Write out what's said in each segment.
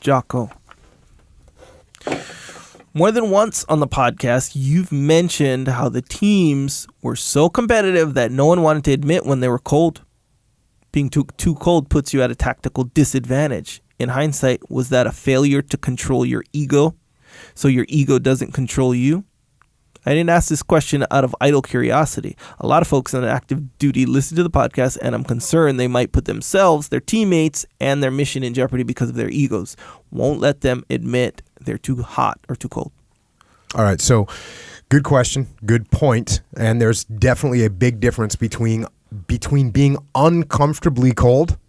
Jocko. More than once on the podcast, you've mentioned how the teams were so competitive that no one wanted to admit when they were cold. Being too cold puts you at a tactical disadvantage. In hindsight, was that a failure to control your ego, so your ego doesn't control you? I didn't ask this question out of idle curiosity. A lot of folks on active duty listen to the podcast, and I'm concerned they might put themselves, their teammates, and their mission in jeopardy because of their egos. Won't let them admit they're too hot or too cold. All right, so good question, good point, and there's definitely a big difference between being uncomfortably cold,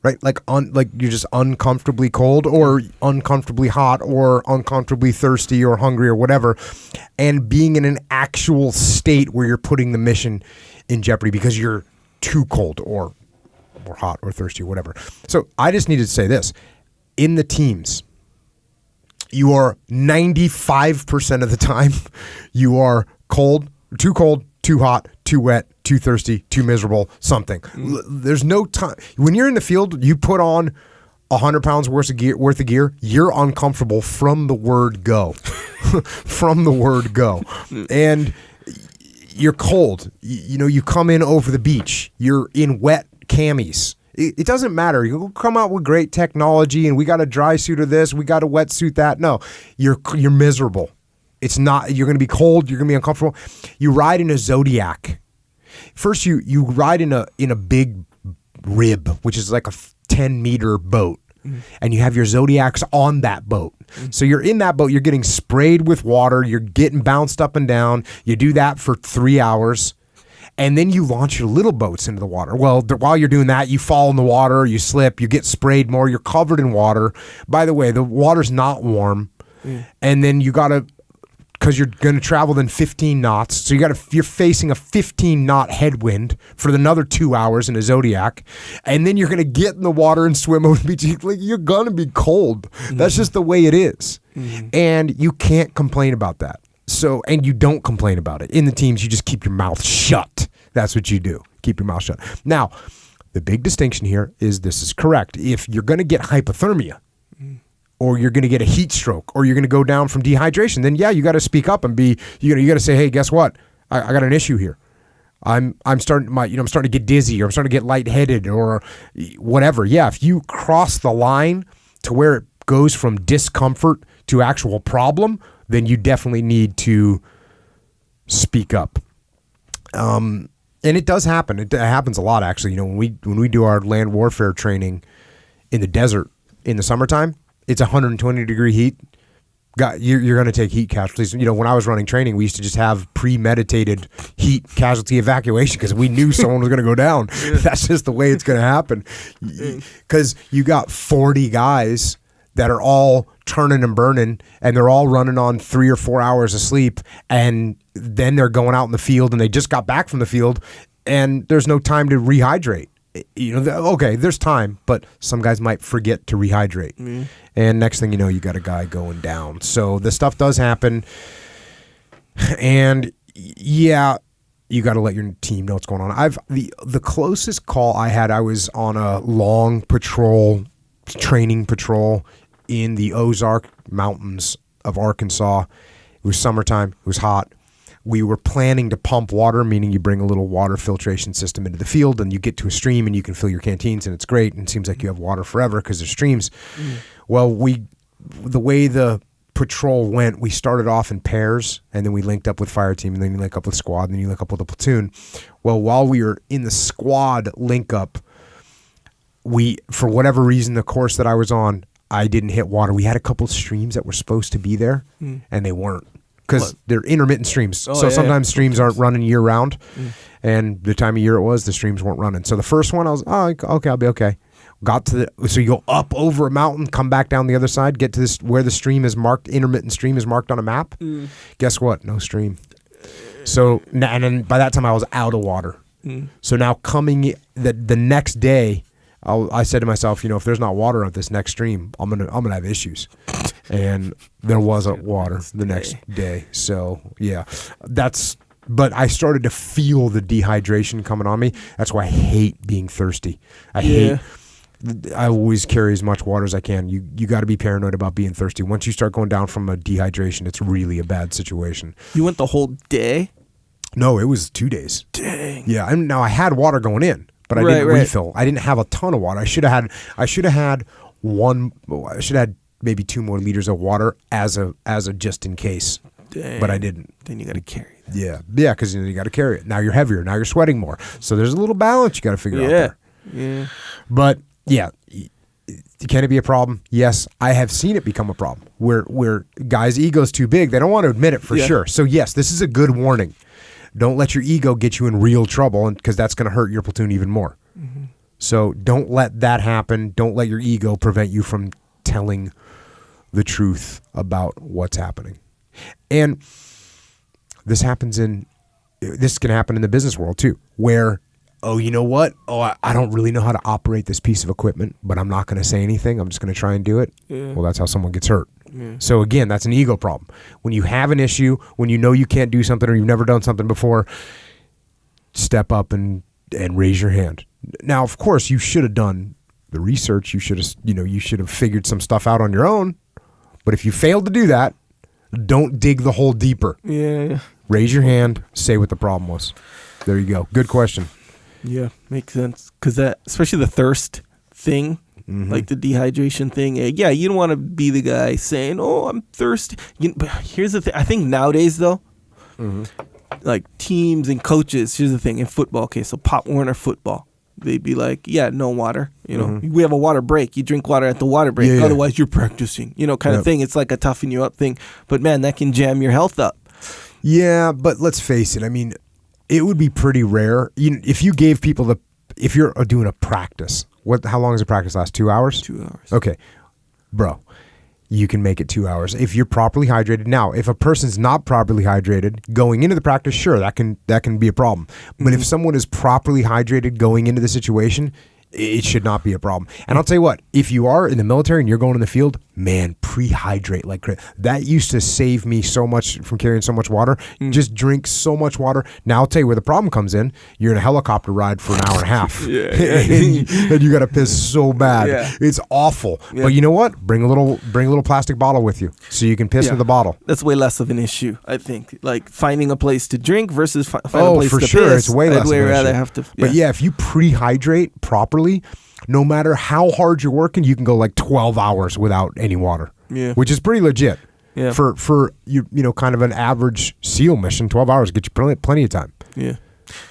right? Like you're just uncomfortably cold, or uncomfortably hot, or uncomfortably thirsty or hungry or whatever, and being in an actual state where you're putting the mission in jeopardy because you're too cold or hot or thirsty or whatever. So I just needed to say this. In the teams, you are 95% of the time, you are cold, too hot, too wet, too thirsty, too miserable, something. There's no time. When you're in the field, you put on 100 pounds worth of gear, you're uncomfortable from the word go. From the word go. And you're cold. You come in over the beach. You're in wet camis. It doesn't matter. You'll come out with great technology and we got a dry suit of this, we got a wet suit that. No, you're miserable. It's not, you're going to be cold, you're going to be uncomfortable. You ride in a Zodiac. First, you ride in a big rib, which is like a 10-meter boat. And you have your Zodiacs on that boat. So you're in that boat, you're getting sprayed with water, you're getting bounced up and down. You do that for 3 hours. And then you launch your little boats into the water. Well, while you're doing that, you fall in the water, you slip, you get sprayed more, you're covered in water. By the way, the water's not warm. And then you got to, because you're going to travel then 15 knots. So you're facing a 15-knot headwind for another 2 hours in a Zodiac. And then you're going to get in the water and swim over the beach. Like, you're going to be cold. That's just the way it is. And you can't complain about that. So, and you don't complain about it. In the teams, you just keep your mouth shut. That's what you do. Keep your mouth shut. Now, the big distinction here is this is correct. If you're going to get hypothermia, or you're going to get a heat stroke, or you're going to go down from dehydration, then yeah, you got to speak up and you got to say, hey, guess what? I got an issue here. I'm starting to get dizzy, or I'm starting to get lightheaded, or whatever. Yeah, if you cross the line to where it goes from discomfort to actual problem, then you definitely need to speak up. And it does happen. It happens a lot, actually. When we do our land warfare training in the desert in the summertime, it's 120-degree heat. You're going to take heat casualties. When I was running training, we used to just have premeditated heat casualty evacuation because we knew someone was going to go down. That's just the way it's going to happen. Because you got 40 guys that are all turning and burning, and they're all running on 3 or 4 hours of sleep, and then they're going out in the field, and they just got back from the field, and there's no time to rehydrate. Okay, there's time, but some guys might forget to rehydrate. And next thing you know, you got a guy going down. So this stuff does happen. And yeah, you got to let your team know what's going on. The closest call I had, I was on a long training patrol in the Ozark Mountains of Arkansas. It was summertime. It was hot. We were planning to pump water, meaning you bring a little water filtration system into the field and you get to a stream and you can fill your canteens and it's great and it seems like you have water forever because there's streams. Well, the way the patrol went, we started off in pairs and then we linked up with fire team and then you link up with squad and then you link up with a platoon. Well, while we were in the squad link up, for whatever reason, the course that I was on, I didn't hit water. We had a couple streams that were supposed to be there and they weren't. Because they're intermittent streams. Sometimes streams aren't running year round. And the time of year it was, the streams weren't running. So the first one, I was, okay, I'll be okay. So you go up over a mountain, come back down the other side, get to this where the stream is marked, intermittent stream is marked on a map. Guess what? No stream. So, and then by that time I was out of water. So now coming the next day, I said to myself, if there's not water on this next stream, I'm gonna have issues. And there wasn't water the next day. So yeah, but I started to feel the dehydration coming on me. That's why I hate being thirsty. I hate I always carry as much water as I can. You got to be paranoid about being thirsty. Once you start going down from a dehydration, it's really a bad situation. You went the whole day? No, it was 2 days. Dang. Yeah, now I had water going in, but I didn't refill. I didn't have a ton of water. I should have had maybe 2 more liters of water as a just in case. Dang. But I didn't. Then you got to carry that. Yeah, because you got to carry it. Now you're heavier. Now you're sweating more. So there's a little balance you got to figure out there. Yeah. But yeah, can it be a problem? Yes, I have seen it become a problem where guys' ego's too big. They don't want to admit it for sure. So yes, this is a good warning. Don't let your ego get you in real trouble, because that's going to hurt your platoon even more. Mm-hmm. So don't let that happen. Don't let your ego prevent you from telling the truth about what's happening. And this can happen in the business world too, where, oh, you know what? Oh, I don't really know how to operate this piece of equipment, but I'm not going to say anything. I'm just going to try and do it. Yeah. Well, that's how someone gets hurt. Yeah. So again, that's an ego problem. When you have an issue, when you know you can't do something or you've never done something before, step up and raise your hand. Now, of course, you should have done the research. You should have figured some stuff out on your own. But if you failed to do that, don't dig the hole deeper. Yeah. Raise your hand. Say what the problem was. There you go. Good question. Yeah, makes sense. Because that, especially the thirst thing, like the dehydration thing. Yeah, you don't want to be the guy saying, "Oh, I'm thirsty." But here's the thing. I think nowadays, though, like teams and coaches. Here's the thing in football. Okay, so Pop Warner football. They'd be like, yeah, no water. We have a water break. You drink water at the water break. Yeah, otherwise, you're practicing. Kind of thing. It's like a toughen you up thing. But man, that can jam your health up. Yeah, but let's face it. I mean, it would be pretty rare. If you gave people if you're doing a practice, how long does a practice last? 2 hours? 2 hours. Okay, bro, you can make it 2 hours if you're properly hydrated. Now, if a person's not properly hydrated going into the practice, sure, that can be a problem. But if someone is properly hydrated going into the situation, it should not be a problem. And I'll tell you what, if you are in the military and you're going in the field, man, pre-hydrate like crazy. That used to save me so much from carrying so much water. Just drink so much water. Now I'll tell you where the problem comes in. You're in a helicopter ride for an hour and a half. And you got to piss so bad. Yeah. It's awful. Yeah. But you know what? Bring a little plastic bottle with you so you can piss in the bottle. That's way less of an issue, I think. Like finding a place to drink versus finding a place to piss. Oh, for sure. It's way less of an issue. Have to, But yeah, if you pre-hydrate properly, no matter how hard you're working, you can go like 12 hours without any water. Yeah. Which is pretty legit. Yeah. For you kind of an average SEAL mission, 12 hours get you plenty of time. Yeah.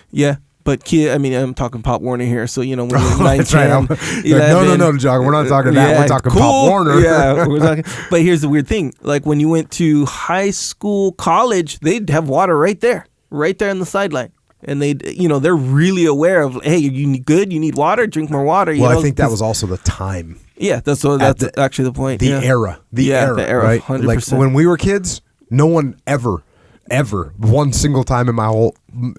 Yeah. But I'm talking Pop Warner here, so when you're 9, that's 10, right. 11, no, Jocko, we're not talking that. We're talking Pop Warner. Yeah, we're talking. But here's the weird thing: like when you went to high school, college, they'd have water right there on the sideline. And they're really aware of, hey, you good? You need water? Drink more water. I think that was also the time. Yeah, that's actually the point. The era, right? 100%. Like when we were kids, no one ever, one single time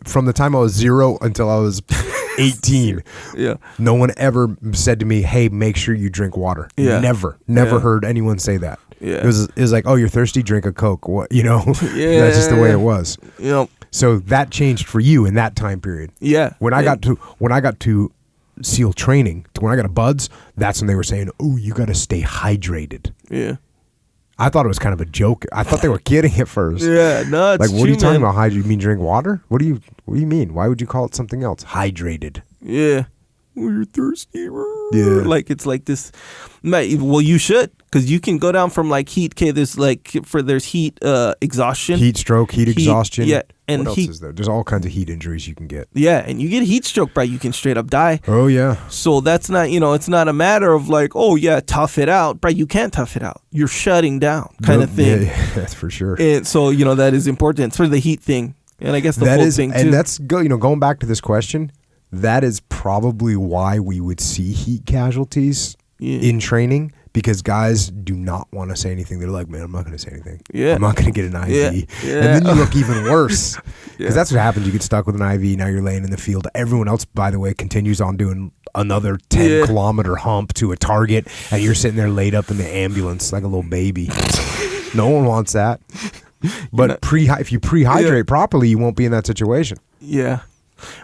from the time I was 0 until I was 18, no one ever said to me, hey, make sure you drink water. Yeah. Never heard anyone say that. Yeah. It was like, oh, you're thirsty? Drink a Coke. What, That's just the way it was. Yeah. So that changed for you in that time period. Yeah. When I got to SEAL training, when I got to BUDS, that's when they were saying, "Oh, you got to stay hydrated." Yeah. I thought it was kind of a joke. I thought they were kidding at first. Yeah, no, it's like, what true, are you talking man. about? You mean drink water? What do you mean? Why would you call it something else? Hydrated. Yeah. Well, you're thirsty. Yeah. Like it's like this. Well, you should, because you can go down from like heat. Okay, there's heat exhaustion, heat stroke, heat exhaustion. Yeah, and what else is there? There's all kinds of heat injuries you can get. Yeah, and you get heat stroke, bro. You can straight up die. Oh yeah. So that's not, it's not a matter of like, oh yeah, tough it out, bro. You can't tough it out. You're shutting down, kind of thing. Yeah, that's for sure. And so that is important for the heat thing, and I guess the whole thing too. And that's going back to this question. That is probably why we would see heat casualties in training, because guys do not want to say anything. They're like, man, I'm not going to say anything. Yeah. I'm not going to get an IV. Yeah. And then you look even worse, because that's what happens. You get stuck with an IV. Now you're laying in the field. Everyone else, by the way, continues on doing another 10-kilometer hump to a target, and you're sitting there laid up in the ambulance like a little baby. No one wants that. But if you prehydrate properly, you won't be in that situation. Yeah.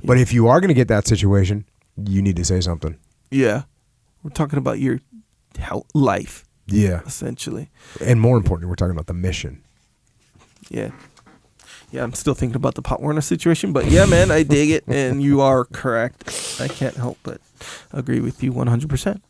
But if you are going to get that situation, you need to say something. Yeah. We're talking about your life, Yeah. essentially. And more importantly, we're talking about the mission. Yeah. Yeah, I'm still thinking about the Pop Warner situation, but yeah, man, I dig it, and you are correct. I can't help but agree with you 100%.